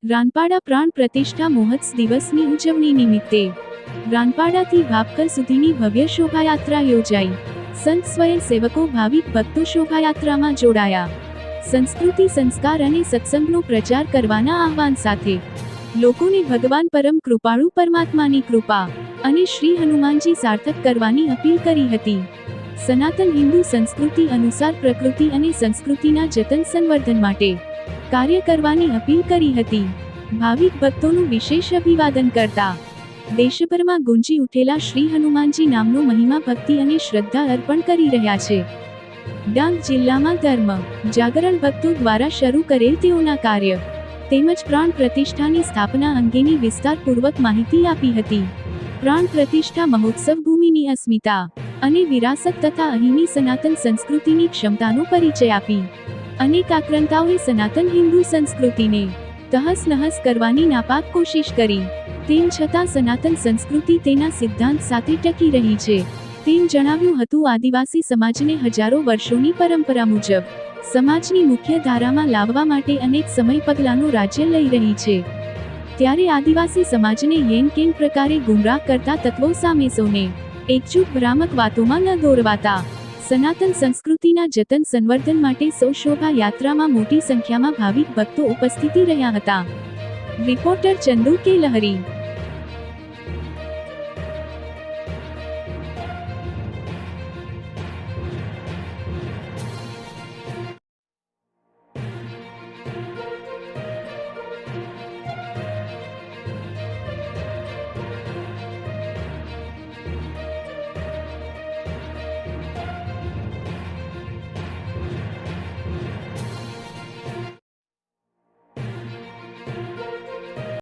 રાનપાડા પ્રાણ પ્રતિષ્ઠા મહોત્સવ દિવસની ઉજવણી નિમિત્તે રાનપાડાથી ભાપકર સુધીની ભવ્ય શોભાયાત્રા યોજાઈ. સંત સ્વયંસેવકો ભાવિક ભક્તો શોભાયાત્રામાં જોડાયા. સંસ્કૃતિ, સંસ્કાર અને સત્સંગનો પ્રચાર કરવાના આહવાન સાથે લોકોને ભગવાન પરમ કૃપાળુ પરમાત્માની કૃપા અને શ્રી હનુમાનજી સાર્થક કરવાની અપીલ કરી હતી. સનાતન હિન્દુ સંસ્કૃતિ અનુસાર પ્રકૃતિ અને સંસ્કૃતિના જતન સંવર્ધન માટે કાર્ય કરવાની અપીલ કરી હતી. ભાવિક ભક્તોનું વિશેષ અભિવાદન કરતા દેશભરમાં ગુંજી ઉઠેલા શ્રી હનુમાનજી નામનો મહિમા ભક્તિ અને શ્રદ્ધા અર્પણ કરી રહ્યા છે. ડાંગ જિલ્લામાં ધર્મ જાગરણ ભક્તો દ્વારા શરૂ કરેલ તેઓના કાર્ય તેમજ પ્રાણ પ્રતિષ્ઠાની સ્થાપના અંગેની વિસ્તારપૂર્વક માહિતી આપી હતી. પ્રાણ પ્રતિષ્ઠા મહોત્સવ ભૂમિની અસ્મિતા અને વિરાસત તથા અહીંની સનાતન સંસ્કૃતિની ક્ષમતાનો પરિચય આપી અનેક આક્રાંતાઓએ સનાતન હિન્દુ સંસ્કૃતિને તહસ નહસ કરવાની નાપાક કોશિશ કરી. તેમ છતાં સનાતન સંસ્કૃતિ તેના સિદ્ધાંત સાથે ટકી રહી છે તેમ જણાવ્યું હતું. આદિવાસી સમાજને હજારો વર્ષોની પરંપરા મુજબ સમાજની મુખ્ય ધારામાં લાવવા માટે અનેક સમય પગલાંનું રાજ્ય લઈ રહી છે. ત્યારે આદિવાસી સમાજને યેન કેન પ્રકારે ગુમરાહ કરતા તત્વો સામે સૌને એકજૂટ ભ્રામક વાતોમાં ન દોરવાતા સનાતન સંસ્કૃતિના જતન સંવર્ધન માટે સૌ શોભા યાત્રામાં મોટી સંખ્યામાં ભાવિક ભક્તો ઉપસ્થિત રહ્યા હતા. રિપોર્ટર ચંદુ કે લહરી.